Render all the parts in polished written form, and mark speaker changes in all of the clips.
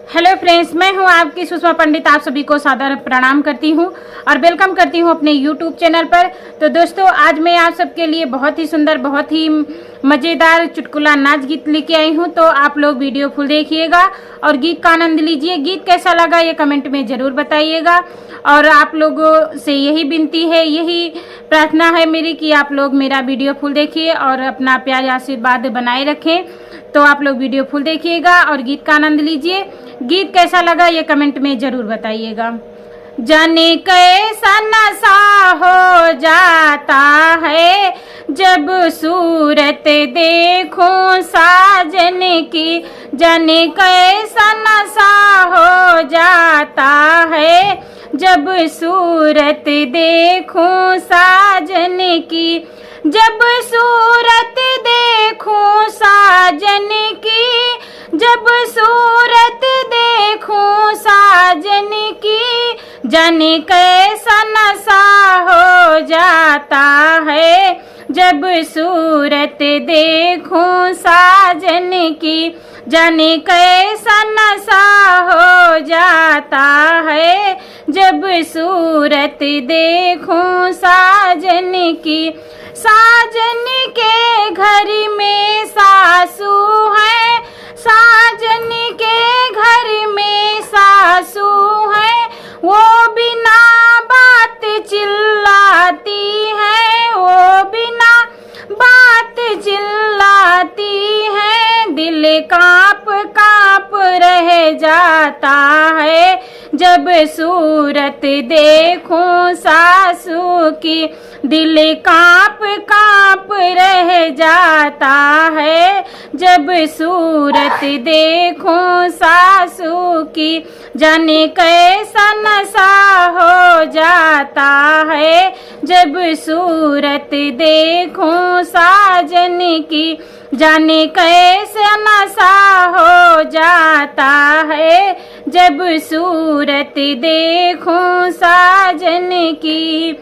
Speaker 1: Hello friends, मैं हूं आपकी सुषमा पंडित। आप सभी को सादर प्रणाम करती हूं और वेलकम करती हूं अपने यूट्यूब चैनल पर। तो दोस्तों, आज मैं आप सबके लिए बहुत ही सुंदर, बहुत ही मज़ेदार चुटकुला नाच गीत लेके आई हूं। तो आप लोग वीडियो फुल देखिएगा और गीत का आनंद लीजिए। गीत कैसा लगा ये कमेंट में ज़रूर बताइएगा। और आप लोगों से यही विनती है, यही प्रार्थना है मेरी कि आप लोग मेरा वीडियो फुल देखिए और अपना प्यार आशीर्वाद बनाए रखें। तो आप लोग वीडियो फुल देखिएगा और गीत का आनंद लीजिए। गीत कैसा लगा ये कमेंट में ज़रूर बताइएगा। जाने कैसा नशा हो जाता है जब सूरत देखूं साजन की। जाने कैसा नशा हो जाता है जब सूरत देखूं साजन की। जब सूरत देखूं साजन की, जब सूरत देखूं साजन की। जाने कैसा नशा हो जाता है जब सूरत देखूं साजन की। जाने कैसा नशा हो जाता है जब सूरत देखूं साजन की। साजन के घर में सासू है, साजन के घर में सासू है, वो बिना बात चिल्लाती है, वो बिना बात चिल्लाती है। दिल कांप कांप रह जाता है जब सूरत देखूं सासू की। दिल कांप कांप रह जाता है जब सूरत देखूं सासू की। जाने कैसा नशा हो जाता है जब सूरत देखूं साजन की। जाने कैसा नशा हो जाता है जब सूरत देखूं साजन की।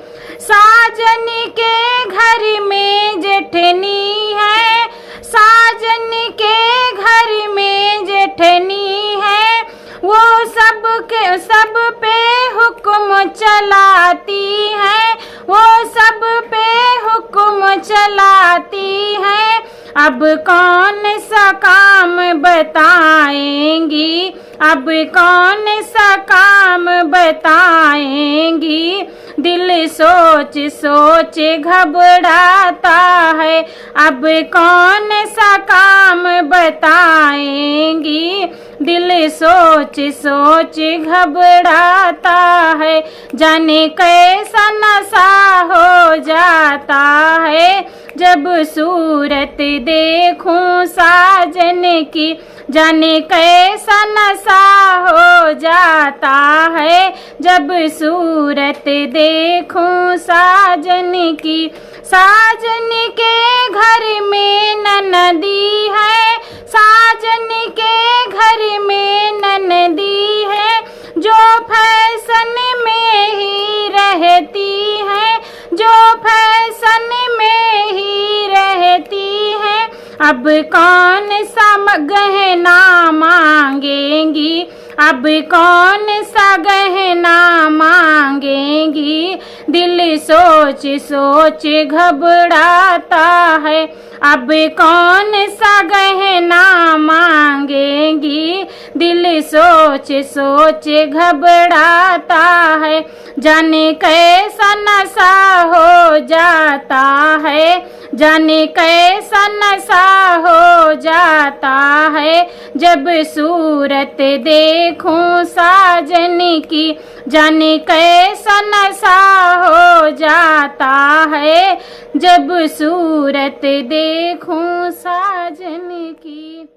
Speaker 1: साजन के घर में जेठनी है, साजन के घर में जेठनी है, वो सब पे हुक्म चलाती है, वो सब पे हुक्म चलाती है। अब कौन सा काम बताएंगी, अब कौन सा काम बताएंगी। दिल सोच सोच घबराता है, अब कौन सा काम बताएंगी। दिल सोच सोच घबराता है। जाने कैसा नशा हो जाता है जब सूरत देखूं साजन की। जाने कैसा नशा हो जाता है जब सूरत देखूं साजन की। साजन के घर में ननदी है, साजन के घर में ननदी है, जो फैशन में ही रहती है, जो फैशन में ही रहती है। अब कौन सा गहना मांगेंगी, अब कौन सा गहना मांगेंगी। दिल सोच सोच घबराता है, अब कौन सा गहना मांगेंगी। दिल सोच सोच घबराता है। जाने कैसा नशा हो जाता है, जाने कैसा नशा हो जाता है जब सूरत देखूं साजन की। जाने कैसा नशा हो जाता है जब सूरत देखूं साजन की।